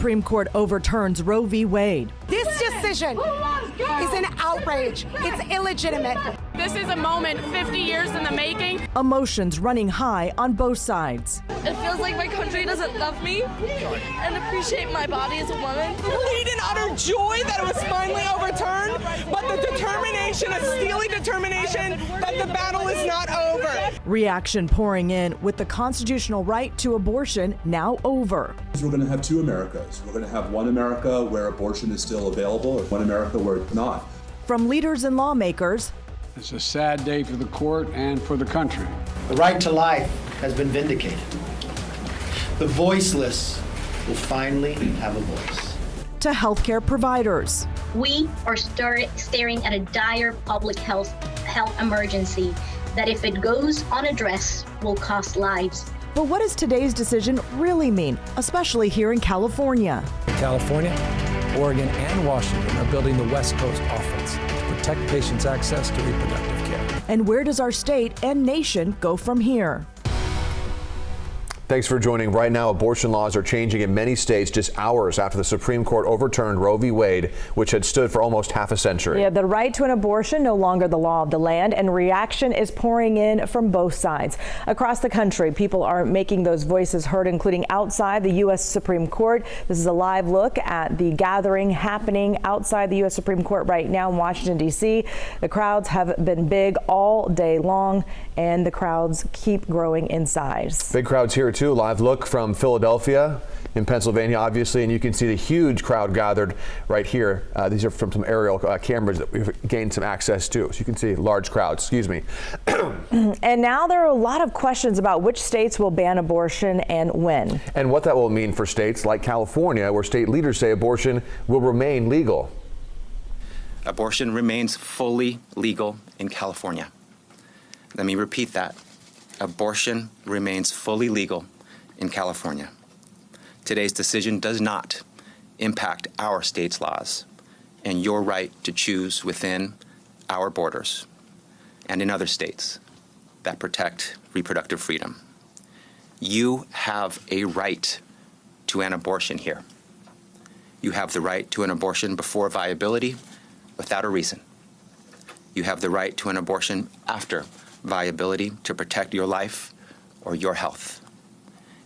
Supreme Court overturns Roe v. Wade. This decision is an outrage. It's illegitimate. This is a moment 50 years in the making. Emotions running high on both sides. It feels like my country doesn't love me and appreciate my body as a woman. Complete and utter joy that it was finally overturned, but the determination, a steely determination that the battle is not over. Reaction pouring in with the constitutional right to abortion now over. We're going to have two Americas. We're going to have one America where abortion is still available, and one America where it's not. From leaders and lawmakers, it's a sad day for the court and for the country. The right to life has been vindicated. The voiceless will finally have a voice. To healthcare providers. We are staring at a dire public health emergency that, if it goes unaddressed, will cost lives. But what does today's decision really mean, especially here in California? California, Oregon, and Washington are building the West Coast offense to protect patients' access to reproductive care. And where does our state and nation go from here? Thanks for joining. Right now, abortion laws are changing in many states just hours after the Supreme Court overturned Roe v. Wade, which had stood for almost half a century. Yeah, the right to an abortion no longer the law of the land, and reaction is pouring in from both sides. Across the country, people are making those voices heard, including outside the U.S. Supreme Court. This is a live look at the gathering happening outside the U.S. Supreme Court right now in Washington, D.C. The crowds have been big all day long, and the crowds keep growing in size. Big crowds here too. Live look from Philadelphia in Pennsylvania, obviously, and you can see the huge crowd gathered right here. These are from some aerial cameras that we've gained some access to. So you can see large crowds, excuse me. And now there are a lot of questions about which states will ban abortion and when. And what that will mean for states like California, where state leaders say abortion will remain legal. Abortion remains fully legal in California. Let me repeat that. Abortion remains fully legal in California. Today's decision does not impact our state's laws and your right to choose within our borders and in other states that protect reproductive freedom. You have a right to an abortion here. You have the right to an abortion before viability without a reason. You have the right to an abortion after viability to protect your life or your health.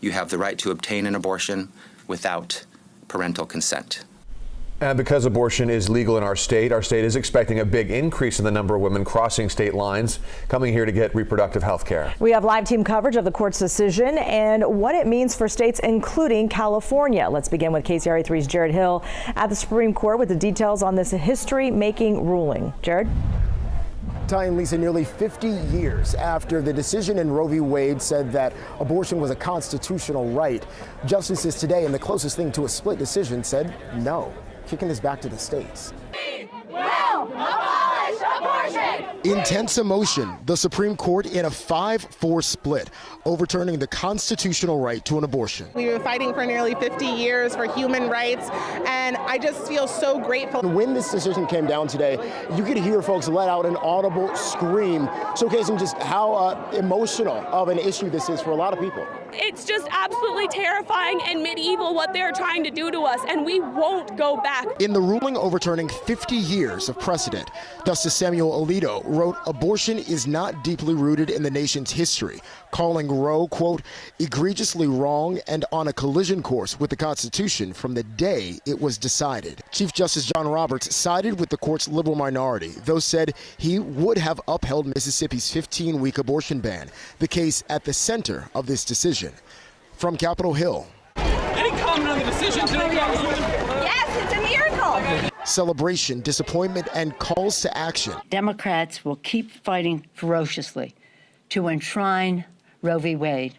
You have the right to obtain an abortion without parental consent. And because abortion is legal in our state is expecting a big increase in the number of women crossing state lines coming here to get reproductive health care. We have live team coverage of the court's decision and what it means for states, including California. Let's begin with KCRA 3's Jared Hill at the Supreme Court with the details on this history-making ruling. Jared? Ty and Lisa, nearly 50 years after the decision in Roe v. Wade said that abortion was a constitutional right, justices today, in the closest thing to a split decision, said no, kicking this back to the states. We will abolish abortion! Intense emotion, the Supreme Court in a 5-4 split, overturning the constitutional right to an abortion. We've been fighting for nearly 50 years for human rights, and I just feel so grateful. When this decision came down today, you could hear folks let out an audible scream, showcasing just how emotional of an issue this is for a lot of people. It's just absolutely terrifying and medieval what they're trying to do to us, and we won't go back. In the ruling overturning 50 years of precedent, Justice Samuel Alito wrote, "Abortion is not deeply rooted in the nation's history," calling Roe, quote, "egregiously wrong and on a collision course with the Constitution from the day it was decided." Chief Justice John Roberts sided with the court's liberal minority, though said he would have upheld Mississippi's 15-week abortion ban, the case at the center of this decision. From Capitol Hill. Any comment on the decision today? Yes, it's a miracle. Celebration, disappointment, and calls to action. Democrats will keep fighting ferociously to enshrine Roe v. Wade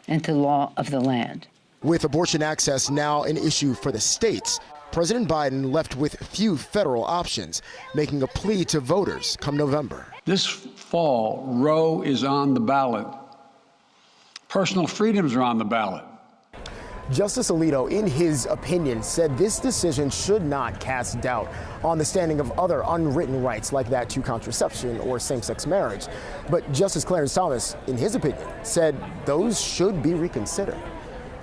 into the law of the land. With abortion access now an issue for the states, President Biden left with few federal options, making a plea to voters come November. This fall, Roe is on the ballot. Personal freedoms are on the ballot. Justice Alito, in his opinion, said this decision should not cast doubt on the standing of other unwritten rights like that to contraception or same-sex marriage. But Justice Clarence Thomas, in his opinion, said those should be reconsidered.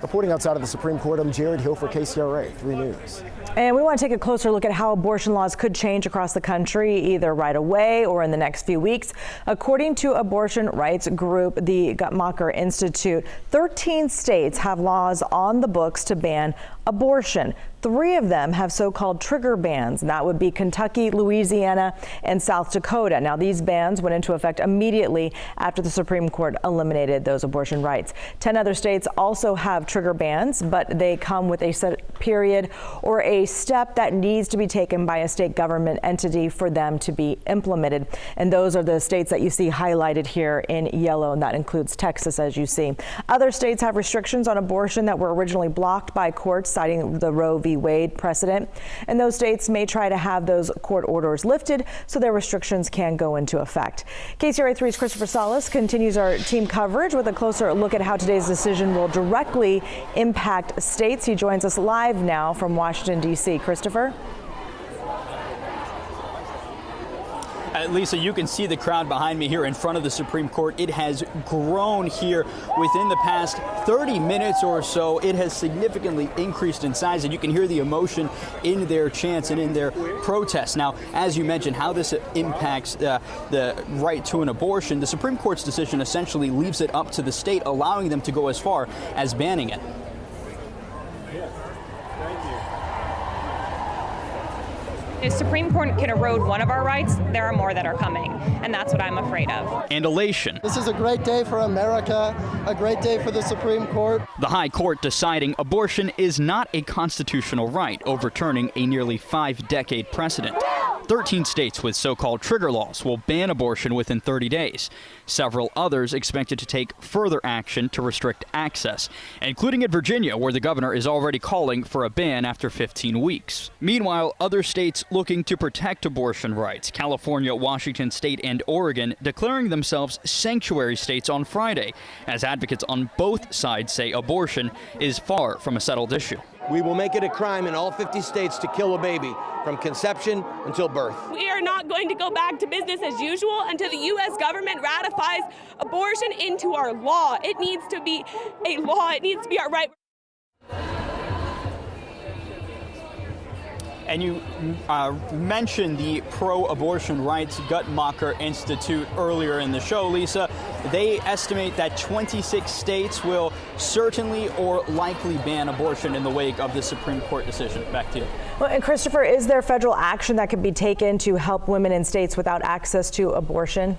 Reporting outside of the Supreme Court, I'm Jared Hill for KCRA 3 News. And we want to take a closer look at how abortion laws could change across the country, either right away or in the next few weeks. According to abortion rights group, the Guttmacher Institute, 13 states have laws on the books to ban abortion. 3 of them have so-called trigger bans, and that would be Kentucky, Louisiana, and South Dakota. Now, these bans went into effect immediately after the Supreme Court eliminated those abortion rights. 10 other states also have trigger bans, but they come with a set period or a step that needs to be taken by a state government entity for them to be implemented. And those are the states that you see highlighted here in yellow, and that includes Texas, as you see. Other states have restrictions on abortion that were originally blocked by courts, citing the Roe v. Wade precedent. And those states may try to have those court orders lifted so their restrictions can go into effect. KCRA 3's Christopher Salas continues our team coverage with a closer look at how today's decision will directly impact states. He joins us live now from Washington, D.C. Christopher? Lisa, you can see the crowd behind me here in front of the Supreme Court. It has grown here within the past 30 minutes or so. It has significantly increased in size, and you can hear the emotion in their chants and in their protests. Now, as you mentioned, how this impacts the right to an abortion, the Supreme Court's decision essentially leaves it up to the state, allowing them to go as far as banning it. If the Supreme Court can erode one of our rights, there are more that are coming, and that's what I'm afraid of. And elation. This is a great day for America, a great day for the Supreme Court. The High Court deciding abortion is not a constitutional right, overturning a nearly 5-decade precedent. 13 states with so-called trigger laws will ban abortion within 30 days. Several others expected to take further action to restrict access, including in Virginia, where the governor is already calling for a ban after 15 weeks. Meanwhile, other states looking to protect abortion rights, California, Washington State, and Oregon, declaring themselves sanctuary states on Friday, as advocates on both sides say abortion is far from a settled issue. We will make it a crime in all 50 states to kill a baby from conception until birth. We are not going to go back to business as usual until the U.S. government ratifies abortion into our law. It needs to be a law. It needs to be our right. And you mentioned the pro-abortion rights Guttmacher Institute earlier in the show, Lisa. They estimate that 26 states will certainly or likely ban abortion in the wake of the Supreme Court decision. Back to you. Well, and Christopher, is there federal action that could be taken to help women in states without access to abortion?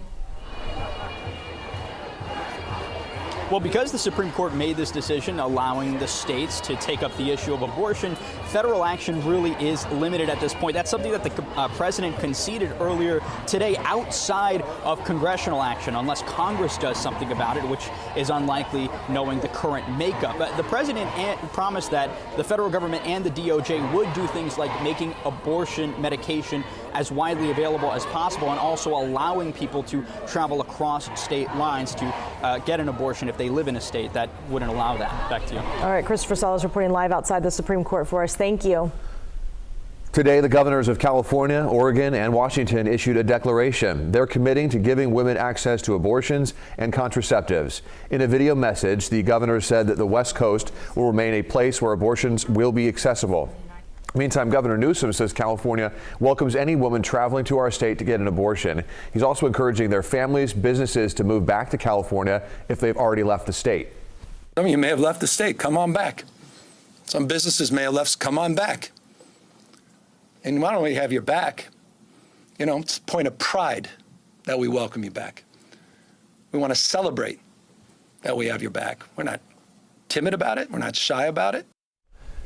Well, because the Supreme Court made this decision allowing the states to take up the issue of abortion, federal action really is limited at this point. That's something that the president conceded earlier today, outside of congressional action, unless Congress does something about it, which is unlikely knowing the current makeup. But the president promised that the federal government and the DOJ would do things like making abortion medication as widely available as possible, and also allowing people to travel across state lines to get an abortion if they live in a state that wouldn't allow that. Back to you. All right, Christopher Salas reporting live outside the Supreme Court for us. Thank you. Today, the governors of California, Oregon, and Washington issued a declaration. They're committing to giving women access to abortions and contraceptives. In a video message, the governors said that the West Coast will remain a place where abortions will be accessible. Meantime, Governor Newsom says California welcomes any woman traveling to our state to get an abortion. He's also encouraging their families, businesses to move back to California if they've already left the state. Some of you may have left the state. Come on back. Some businesses may have left. Come on back. And why don't we have your back? You know, it's a point of pride that we welcome you back. We want to celebrate that we have your back. We're not timid about it. We're not shy about it.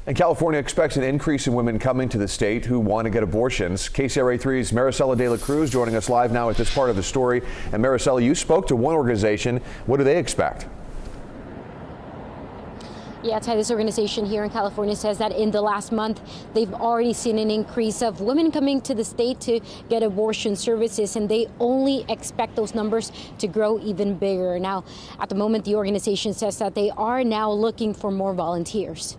And California expects an increase in women coming to the state who want to get abortions. KCRA 3's Maricela de la Cruz joining us live now at this part of the story. And Maricela, you spoke to one organization. What do they expect? Yeah, Ty, this organization here in California says that in the last month, they've already seen an increase of women coming to the state to get abortion services, and they only expect those numbers to grow even bigger. Now, at the moment, the organization says that they are now looking for more volunteers.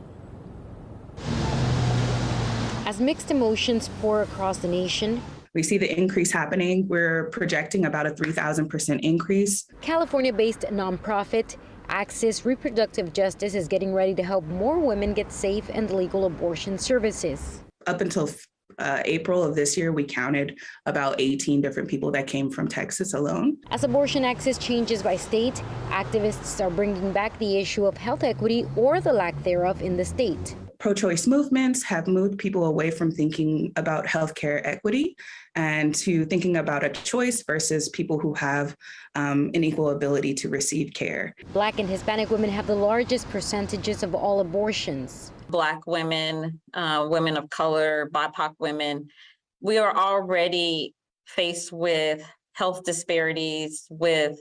As mixed emotions pour across the nation, we see the increase happening. We're projecting about a 3,000% increase. California-based nonprofit Access Reproductive Justice is getting ready to help more women get safe and legal abortion services. Up until April of this year, we counted about 18 different people that came from Texas alone. As abortion access changes by state, activists are bringing back the issue of health equity or the lack thereof in the state. Pro-choice movements have moved people away from thinking about healthcare equity and to thinking about a choice versus people who have an equal ability to receive care. Black and Hispanic women have the largest percentages of all abortions. Black women, women of color, BIPOC women, we are already faced with health disparities, with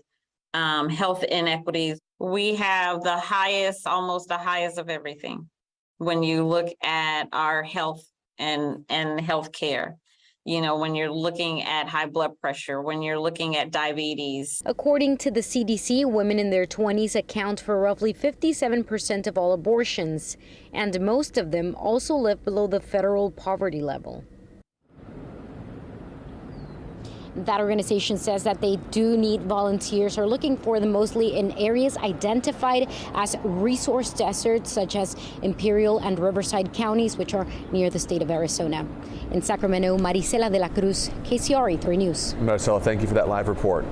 health inequities. We have the highest, almost the highest of everything when you look at our health and health care. You know, when you're looking at high blood pressure, when you're looking at diabetes. According to the CDC, women in their 20s account for roughly 57% of all abortions, and most of them also live below the federal poverty level. That organization says that they do need volunteers, are looking for them mostly in areas identified as resource deserts, such as Imperial and Riverside counties, which are near the state of Arizona. In Sacramento, Maricela de la Cruz, KCRA 3 News. Maricela, thank you for that live report.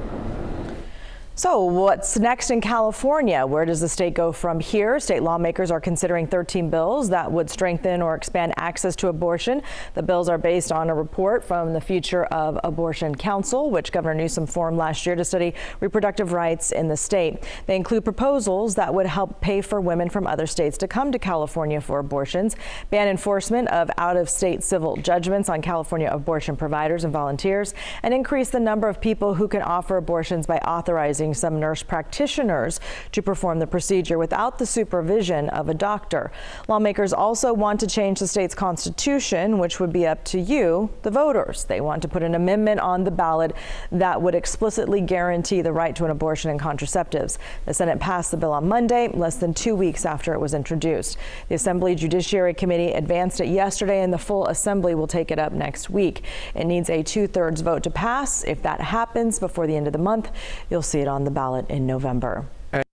So what's next in California? Where does the state go from here? State lawmakers are considering 13 bills that would strengthen or expand access to abortion. The bills are based on a report from the Future of Abortion Council, which Governor Newsom formed last year to study reproductive rights in the state. They include proposals that would help pay for women from other states to come to California for abortions, ban enforcement of out-of-state civil judgments on California abortion providers and volunteers, and increase the number of people who can offer abortions by authorizing some nurse practitioners to perform the procedure without the supervision of a doctor. Lawmakers also want to change the state's constitution, which would be up to you, the voters. They want to put an amendment on the ballot that would explicitly guarantee the right to an abortion and contraceptives. The Senate passed the bill on Monday, less than 2 weeks after it was introduced. The Assembly Judiciary Committee advanced it yesterday, and the full Assembly will take it up next week. It needs a 2/3 vote to pass. If that happens before the end of the month, you'll see it on the ballot in November.